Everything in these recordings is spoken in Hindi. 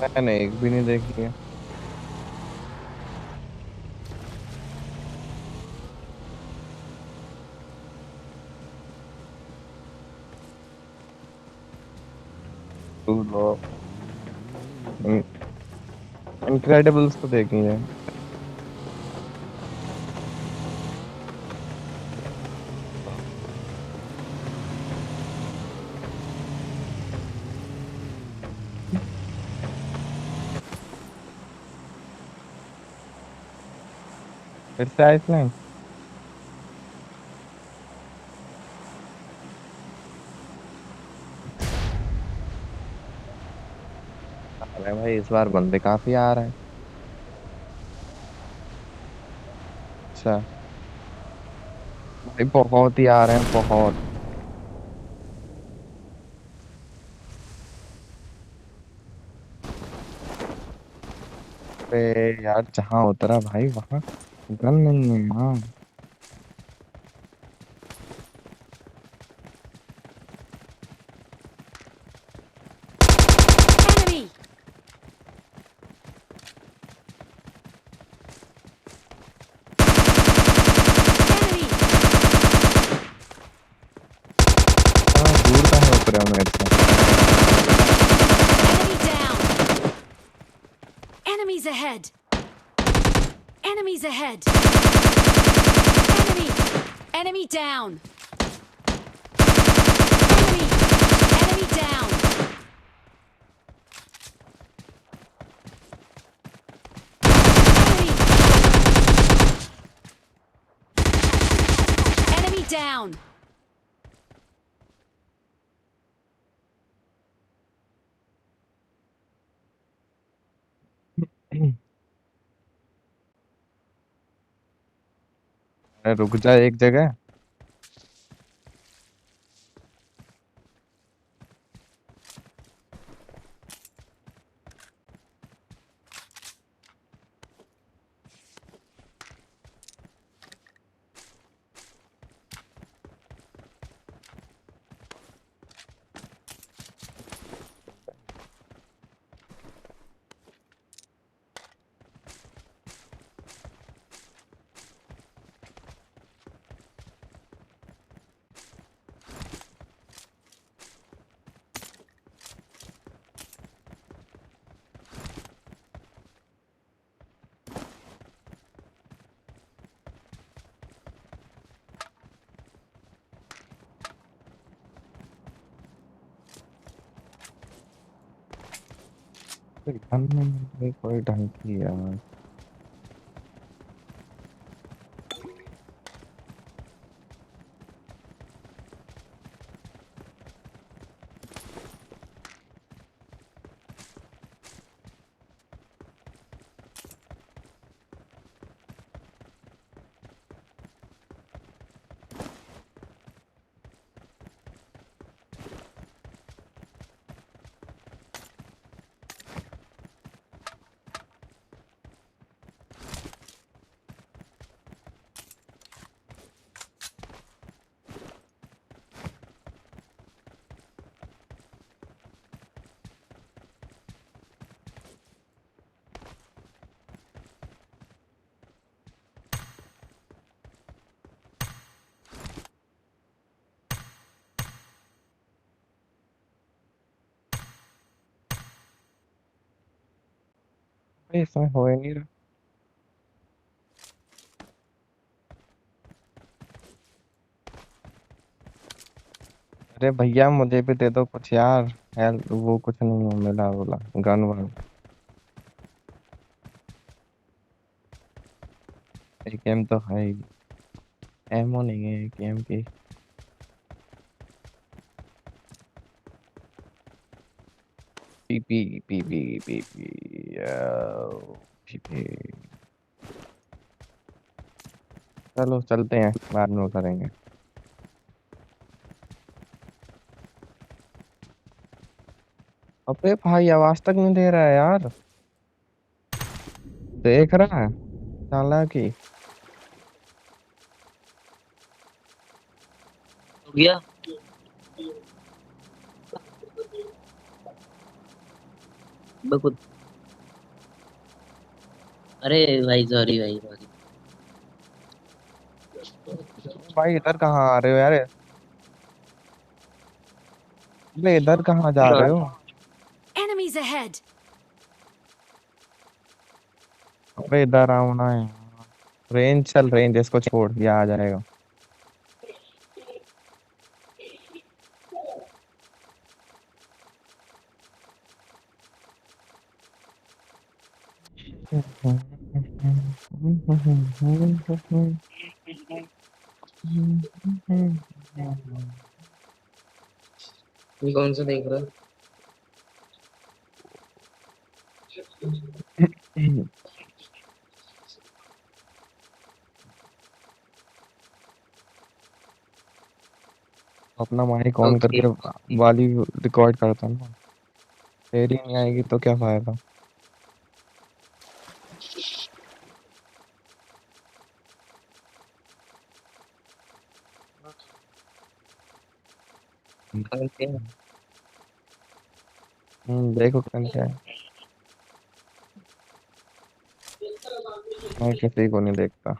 मैंने एक भी नहीं देखी है। तू लो। इनक्रेडिबल्स तो देखी है। फिर से आइसलैंड। अरे भाई इस बार बंदे काफी आ रहे हैं। अच्छा। भाई बहुत ही आ रहे हैं बहुत। अरे यार जहाँ उतरा भाई वहां गन नहीं है हाँ। Enemy! Enemy! हाँ दूर का है उतरा मेरे से। Enemy down! Enemies ahead! Enemies ahead! Enemy! Enemy down! Enemy! Enemy down! Enemy! Enemy down! अरे रुक जा एक जगह। गन नहीं मिल रही कोई ढंग की यार। भाई इसमें हो ही नहीं रहा। अरे भैया मुझे भी दे दो कुछ यार। हेल्प वो कुछ नहीं है मिला बोला। Gun one. एक एम तो है ही। एमओ नहीं है एक एम की। PP PP PP PP. चलो चलते हैं बाद में वो करेंगे। अबे भाई आवाज तक नहीं दे रहा है यार। देख रहा है चालाकी। हो गया। बिल्कुल। अरे भाई सॉरी भाई सॉरी। भाई इधर कहाँ आ रहे हो यार? अबे इधर कहाँ जा रहे हो? Enemies ahead! अबे इधर आओ ना यार। रेंज चल, रेंज इसको छोड़, ये आ जाएगा। ये कौन सा देख रहा है? अपना माइक ऑन ओके। करके वाली रिकॉर्ड करता हूँ ना। तेरी नहीं आएगी तो क्या फायदा। ओके। देखो कौन क्या है। मैं किसी को नहीं देखता।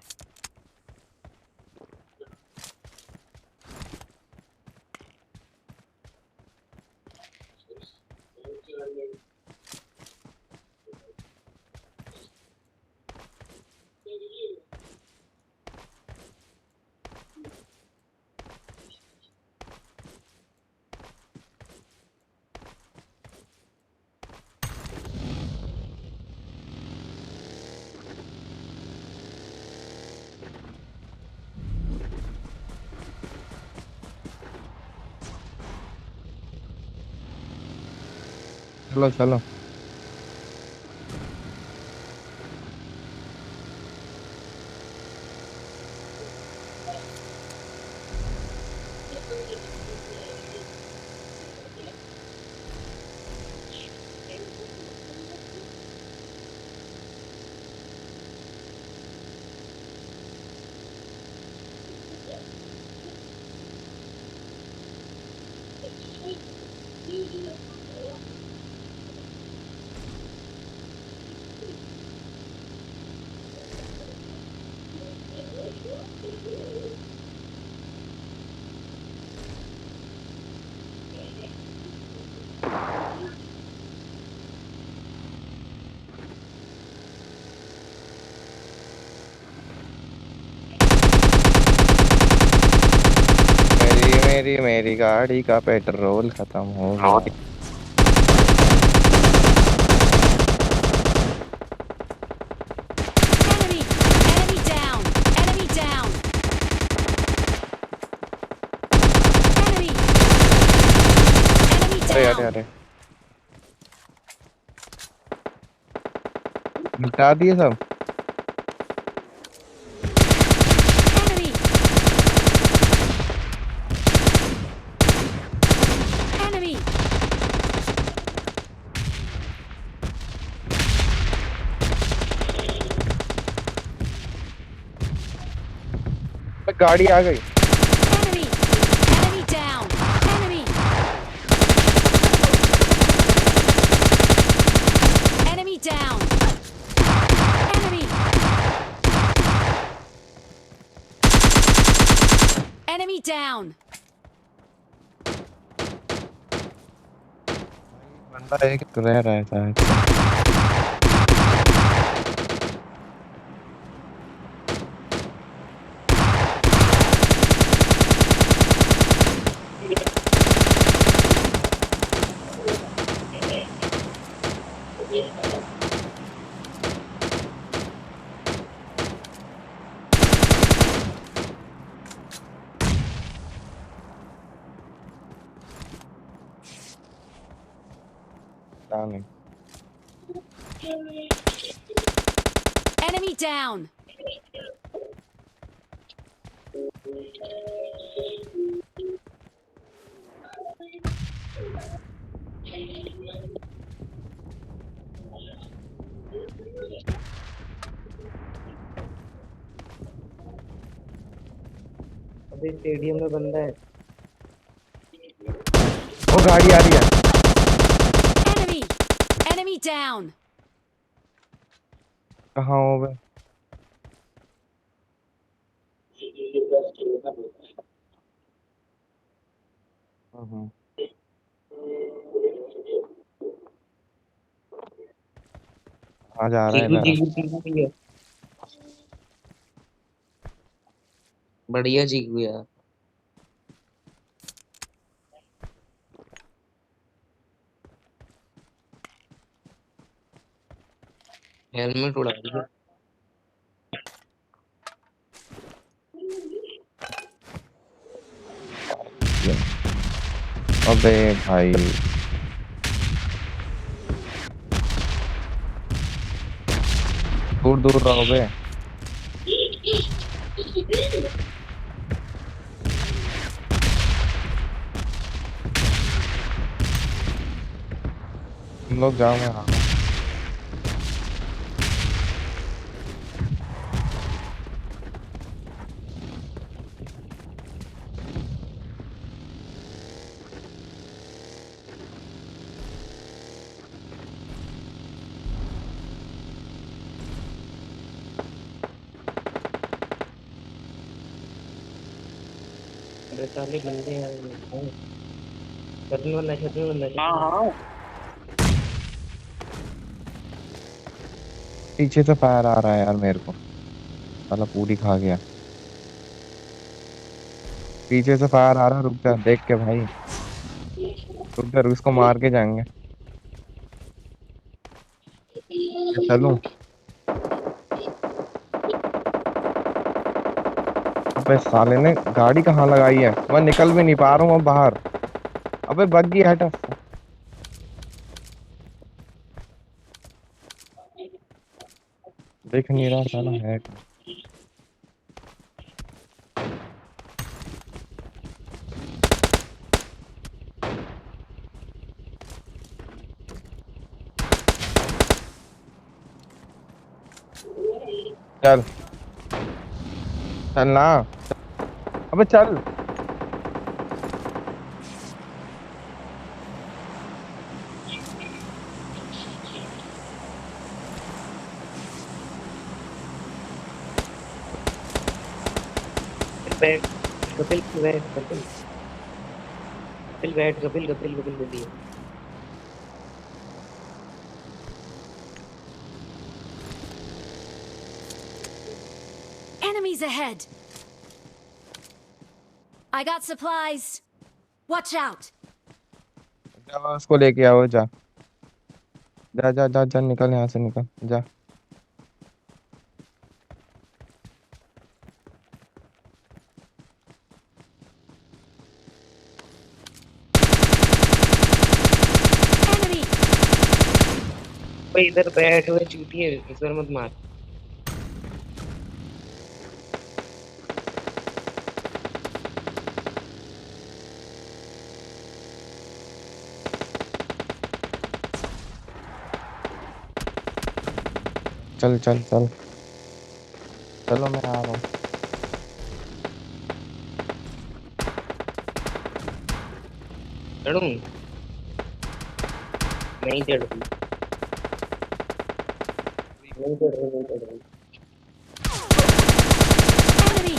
चलो चलो। मेरी गाड़ी का पेट्रोल खत्म हो गया। Enemy! Enemy down! Enemy down! Enemy! Enemy अरे अरे down! अरे, मिटा दिए सब। Enemy! Enemy! गाड़ी आ गई। Enemy! Enemy down! Enemy! Enemy down! Enemy! Enemy down! बंदा एक तो रह रहा है शायद। पता नहीं। Enemy down! अबे स्टेडियम में बंदा है। वो गाड़ी आ रही है। Enemy! Enemy down! कहाँ हो बे? हम्म। आ जा रहा है चीकू इधर आ। चीकू चीकू भैया, बढ़िया चीकू यार। हेलमेट उड़ा दिया। ये, अबे भाई, दूर दूर रहो बे। तुम लोग जाओ, मैं आ रहा हूँ। अरे साले बंदे यार, छत में बंदा, छत में बंदा, छत हाँ में। हाँ। पीछे से फायर आ रहा है यार मेरे को। साला पूरी खा गया। पीछे से फायर आ रहा है, रुक जा देख के भाई। रुक जा, इसको मार के जाएंगे। मैं चलूं? अबे साले ने गाड़ी कहाँ लगाई है, मैं निकल भी नहीं पा रहा हूँ अब बाहर। अबे बग्गी हट। देख नहीं रहा साला है कहाँ। चल, चल ना। अबे चल। बैठ, कपिल बैठ, कपिल कपिल बैठ, कपिल कपिल कपिल बोलिए। Enemies ahead. I got supplies. Watch out. जा उसको लेके आओ, जा जा जा जा जा, निकल यहाँ से, निकल जा। Enemy. भाई इधर बैठ, हुए चूती है, इस बार मत मार। चल चल चल। चलो मैं आ रहा हूँ। चढ़ूं? नहीं चढ़ रही, नहीं चढ़ रही, नहीं चढ़ रही। Enemy.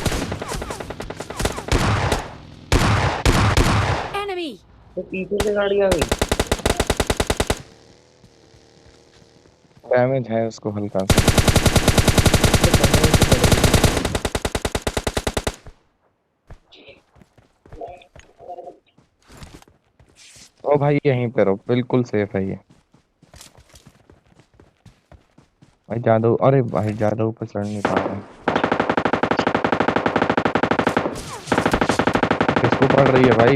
Enemy. तो पीछे से गाड़ी आ गई। डैमेज है उसको हल्का सा। तो कहाँ से लड़ गई? ओ भाई यहीं पे रहो, बिल्कुल सेफ है ये। भाई ज्यादा, अरे भाई ज्यादा ऊपर चढ़ नहीं पा रहे हैं। किसको पड़ रही है भाई?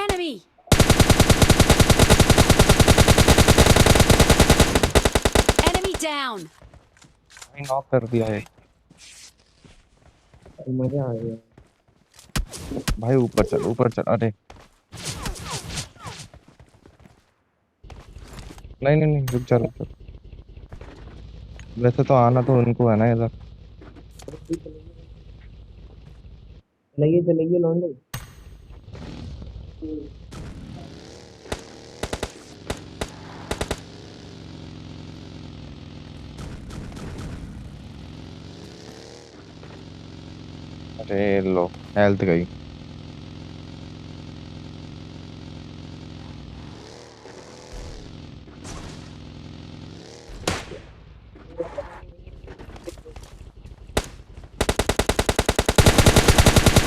Enemy. Enemy down. भाई नॉक कर दिया है। मजा आ गया। भाई ऊपर चल, ऊपर चल, अरे। नहीं नहीं नहीं, रुक जा रुक जा। वैसे तो आना तो उनको है ना इधर। चलाइए चलाइए लौंडे। अरे लो, हेल्थ गई।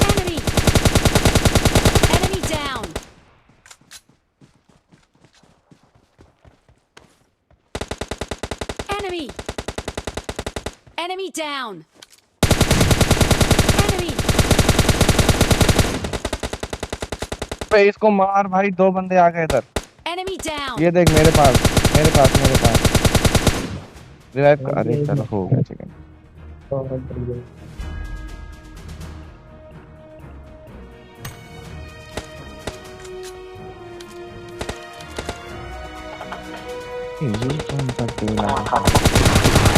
Enemy! Enemy down! Enemy! Enemy down! Enemy! पे इसको मार भाई, दो बंदे आ गए इधर। Enemy ये down! देख मेरे पास, मेरे पास, मेरे पास। रिवाइव कर, हाँ अरे ये चलो हो गया चिकन। बहुत बढ़िया। ये कौन सा टीम है?